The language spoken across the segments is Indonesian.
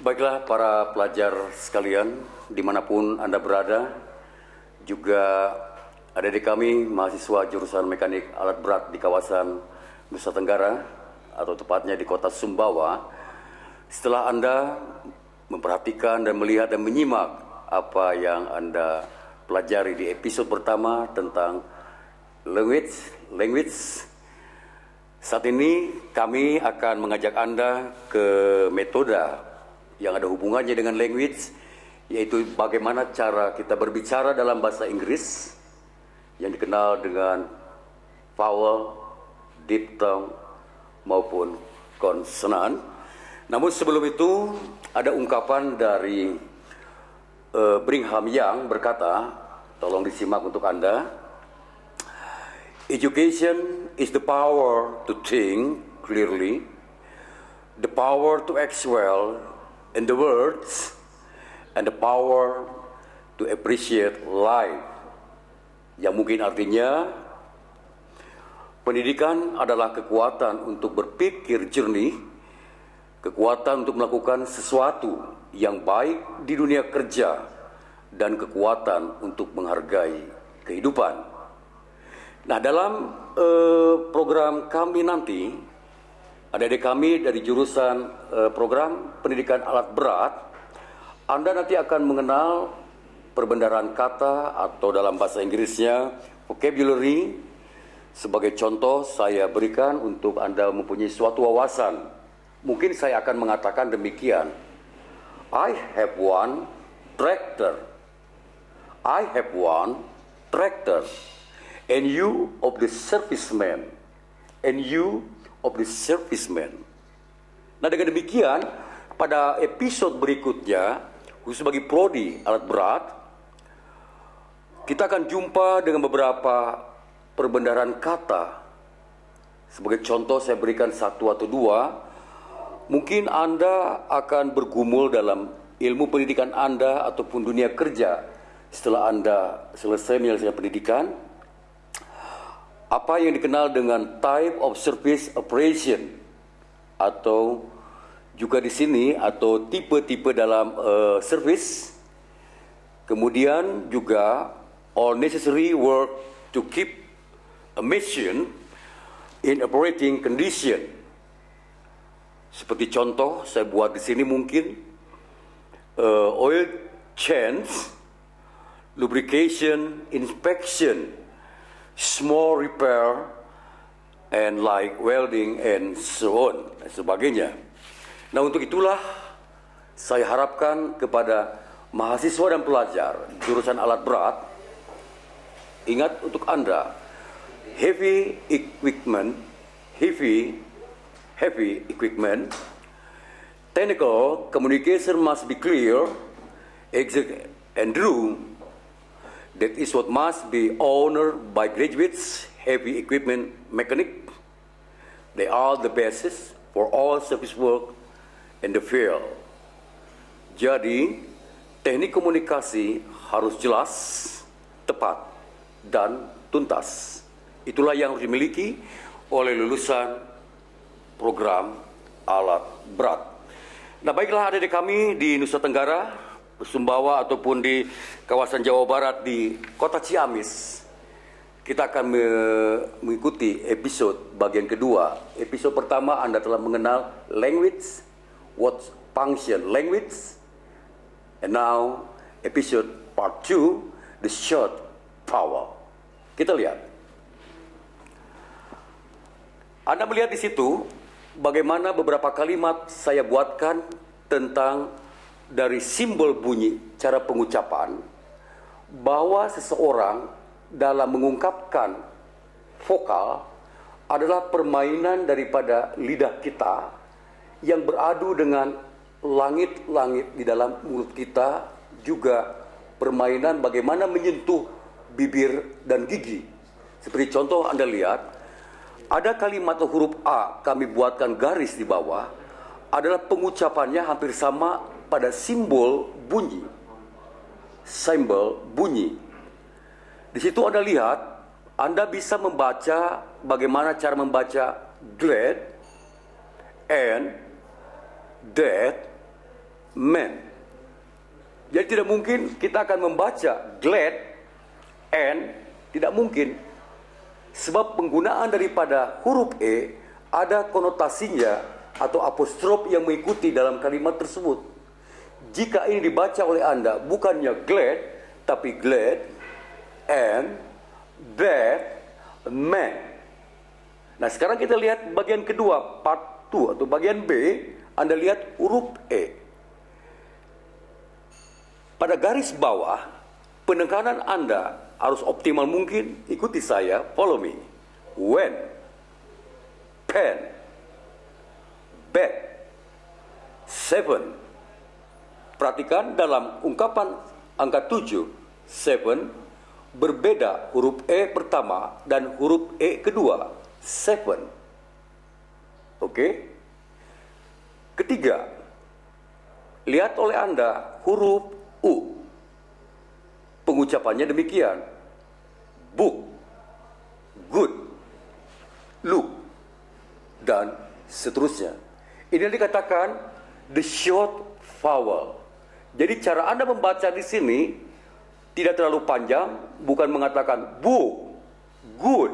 Baiklah para pelajar sekalian, dimanapun Anda berada, juga adik-adik kami mahasiswa jurusan mekanik alat berat di kawasan Nusa Tenggara, atau tepatnya di kota Sumbawa. Setelah Anda memperhatikan dan melihat dan menyimak apa yang Anda pelajari di episode pertama tentang language, saat ini kami akan mengajak Anda ke metode yang ada hubungannya dengan language, yaitu bagaimana cara kita berbicara dalam bahasa Inggris yang dikenal dengan vowel, diphthong maupun konsonan. Namun sebelum itu ada ungkapan dari Brigham Young berkata, tolong disimak untuk Anda. Education is the power to think clearly, the power to act well in the words, and the power to appreciate life. Yang mungkin artinya, pendidikan adalah kekuatan untuk berpikir jernih, kekuatan untuk melakukan sesuatu yang baik di dunia kerja, dan kekuatan untuk menghargai kehidupan. Nah, dalam program kami nanti, adik-adik kami dari jurusan program pendidikan alat berat, Anda nanti akan mengenal perbendaharaan kata atau dalam bahasa Inggrisnya vocabulary. Sebagai contoh saya berikan untuk Anda mempunyai suatu wawasan. Mungkin saya akan mengatakan demikian. I have one tractor. I have one tractor. And you of the serviceman. And you of the serviceman. Nah, dengan demikian, pada episode berikutnya, khusus bagi prodi alat berat, kita akan jumpa dengan beberapa perbendaharaan kata. Sebagai contoh saya berikan satu atau dua. Mungkin Anda akan bergumul dalam ilmu pendidikan Anda ataupun dunia kerja setelah Anda selesai menyelesaikan pendidikan. Apa yang dikenal dengan type of service operation, atau juga di sini atau tipe-tipe dalam service. Kemudian juga all necessary work to keep a machine in operating condition. Seperti contoh saya buat di sini mungkin oil change, lubrication, inspection, small repair, and like welding and so on, dan sebagainya. Nah, untuk itulah saya harapkan kepada mahasiswa dan pelajar jurusan alat berat, ingat untuk Anda, heavy equipment, technical communication must be clear, exact, and true. That is what must be honored by graduates, heavy equipment mechanic. They are the basis for all service work in the field. Jadi, teknik komunikasi harus jelas, tepat, dan tuntas. Itulah yang harus dimiliki oleh lulusan program alat berat. Nah, baiklah adik-adik kami di Nusa Tenggara, Sumbawa ataupun di kawasan Jawa Barat di kota Ciamis, kita akan mengikuti episode bagian kedua. Episode pertama Anda telah mengenal language, what function language, and now episode part 2, the short vowel. Kita lihat. Anda melihat di situ bagaimana beberapa kalimat saya buatkan tentang dari simbol bunyi, cara pengucapan, bahwa seseorang dalam mengungkapkan vokal adalah permainan daripada lidah kita yang beradu dengan langit-langit di dalam mulut kita, juga permainan bagaimana menyentuh bibir dan gigi. Seperti contoh Anda lihat, ada kalimat atau huruf A kami buatkan garis di bawah, adalah pengucapannya hampir sama pada simbol bunyi. Simbol bunyi. Di situ Anda lihat, Anda bisa membaca bagaimana cara membaca glad, and, that, man. Jadi tidak mungkin kita akan membaca glad and, tidak mungkin. Sebab penggunaan daripada huruf E ada konotasinya atau apostrof yang mengikuti dalam kalimat tersebut. Jika ini dibaca oleh Anda bukannya glad, tapi glad and that man. Nah, sekarang kita lihat bagian kedua, part 2 atau bagian B. Anda lihat huruf E. Pada garis bawah, penekanan Anda harus optimal mungkin. Ikuti saya, follow me. When, pen, bed, seven. Perhatikan dalam ungkapan angka 7, seven, berbeda huruf E pertama dan huruf E kedua, seven. Oke? Ketiga, lihat oleh Anda huruf U. Pengucapannya demikian. Book, good, look, dan seterusnya. Ini dikatakan the short vowel. Jadi cara Anda membaca di sini tidak terlalu panjang, bukan mengatakan book, good,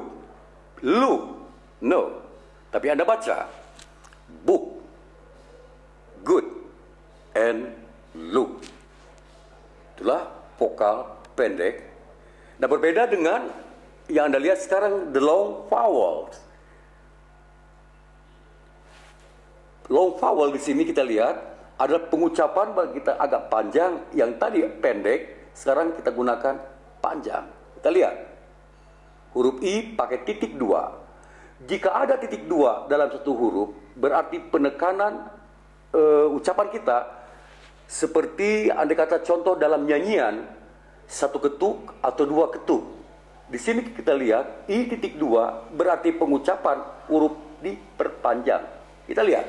look, no. Tapi Anda baca book, good, and look. Itulah vokal pendek. Nah, berbeda dengan yang Anda lihat sekarang, the long vowels. Long vowel di sini kita lihat adalah pengucapan bagi kita agak panjang, yang tadi pendek, sekarang kita gunakan panjang. Kita lihat. Huruf I pakai titik 2. Jika ada titik 2 dalam satu huruf, berarti penekanan ucapan kita seperti andai kata contoh dalam nyanyian, satu ketuk atau dua ketuk. Di sini kita lihat I titik 2 berarti pengucapan huruf diperpanjang. Kita lihat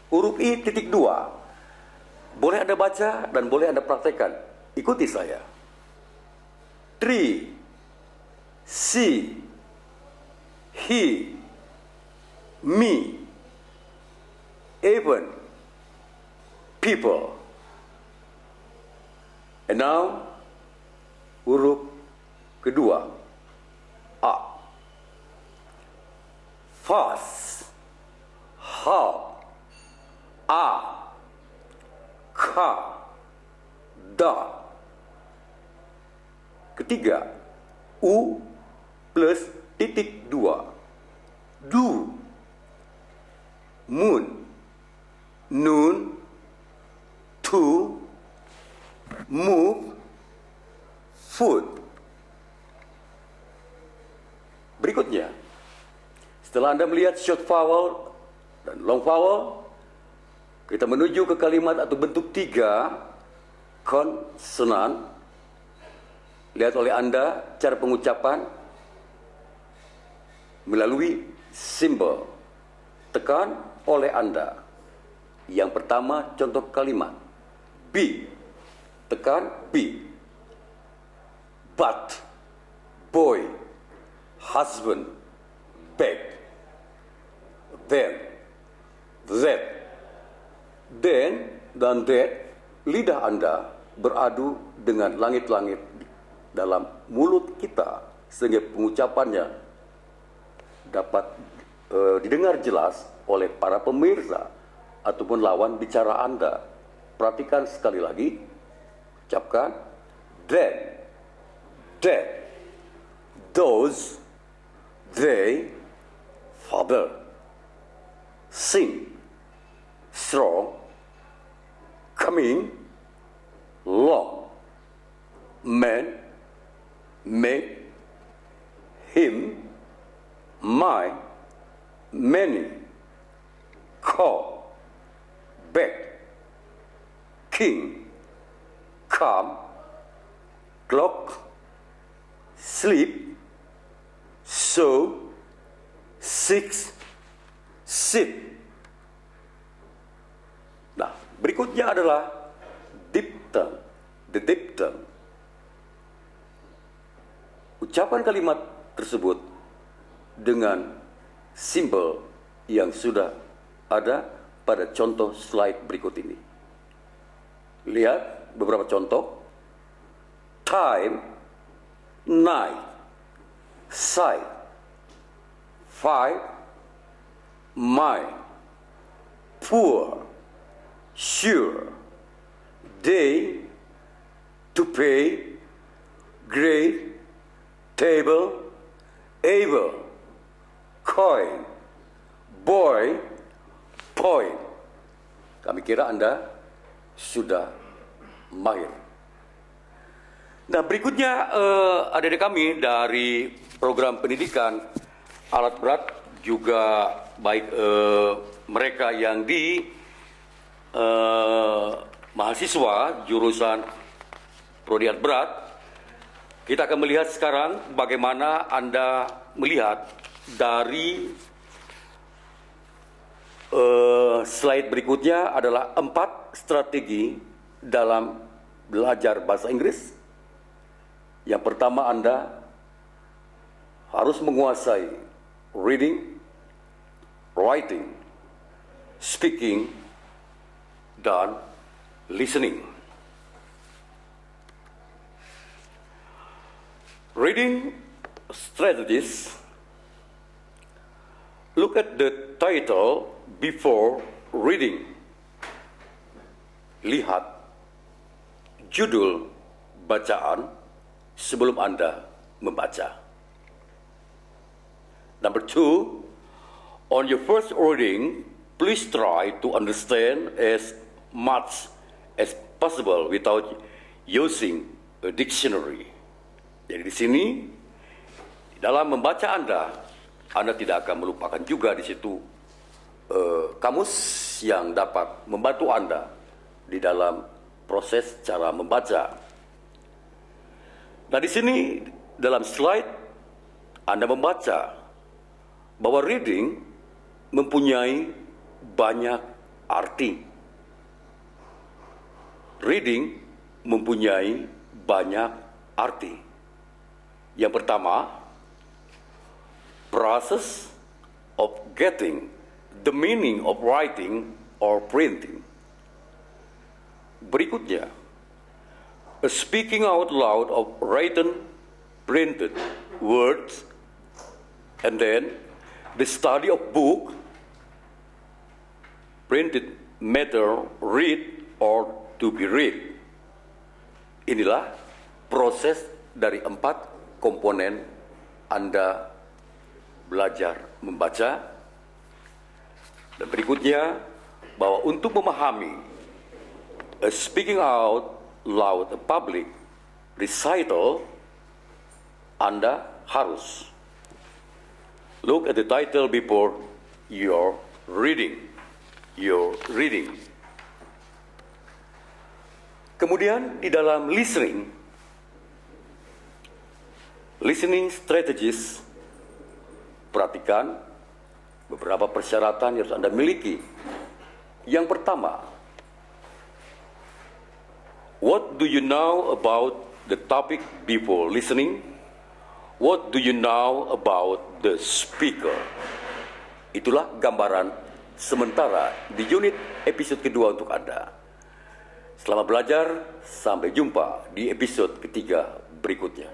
huruf I titik 2. Boleh Anda baca dan boleh Anda praktekkan. Ikuti saya. Tree, she, he, me, even, people. And now huruf kedua, A. Fast, how, a, ka, da. Ketiga, U plus titik 2. Do, moon, noon, to, move, food. Berikutnya, setelah Anda melihat short vowel dan long vowel, kita menuju ke kalimat atau bentuk 3 konsonan. Lihat oleh Anda cara pengucapan melalui simbol. Tekan oleh Anda. Yang pertama contoh kalimat. B. Tekan B. But, boy, husband, bag, then, that, then, dan that. Lidah Anda beradu dengan langit-langit dalam mulut kita sehingga pengucapannya dapat didengar jelas oleh para pemirsa ataupun lawan bicara Anda. Perhatikan sekali lagi, ucapkan that, those, they, father, sing, strong, coming, long, man, make, him, my, many, call, back, king, come, clock, sleep, so, six, sit. Nah, berikutnya adalah diphthong, the diphthong. Ucapan kalimat tersebut dengan simbol yang sudah ada pada contoh slide berikut ini. Lihat beberapa contoh. Time, night, sight, five, mind, poor, sure, day, to pay, great, table, able, coin, boy, point. Kami kira Anda sudah mahir. Nah, berikutnya adik-adik kami dari program pendidikan alat berat juga baik mereka yang di mahasiswa jurusan prodi alat berat. Kita akan melihat sekarang bagaimana Anda melihat dari slide berikutnya adalah 4 strategi dalam belajar bahasa Inggris. Yang pertama, Anda harus menguasai reading, writing, speaking, dan listening. Reading strategies. Look at the title before reading. Lihat judul bacaan sebelum Anda membaca. Number 2, on your first reading, please try to understand as much as possible without using a dictionary. Jadi di sini, dalam membaca Anda tidak akan melupakan juga di situ kamus yang dapat membantu Anda di dalam proses cara membaca. Nah, di sini dalam slide Anda membaca bahwa reading mempunyai banyak arti. Reading mempunyai banyak arti. Yang pertama, process of getting the meaning of writing or printing. Berikutnya, speaking out loud of written, printed words, and then the study of book, printed matter, read or to be read. Inilah proses dari 4 komponen Anda belajar membaca. Dan berikutnya, bahwa untuk memahami speaking out loud public recital, Anda harus look at the title before your reading. Kemudian di dalam listening strategies, perhatikan beberapa persyaratan yang harus Anda miliki. Yang pertama, what do you know about the topic before listening? What do you know about the speaker? Itulah gambaran sementara di unit episode kedua untuk Anda. Selamat belajar, sampai jumpa di episode ketiga berikutnya.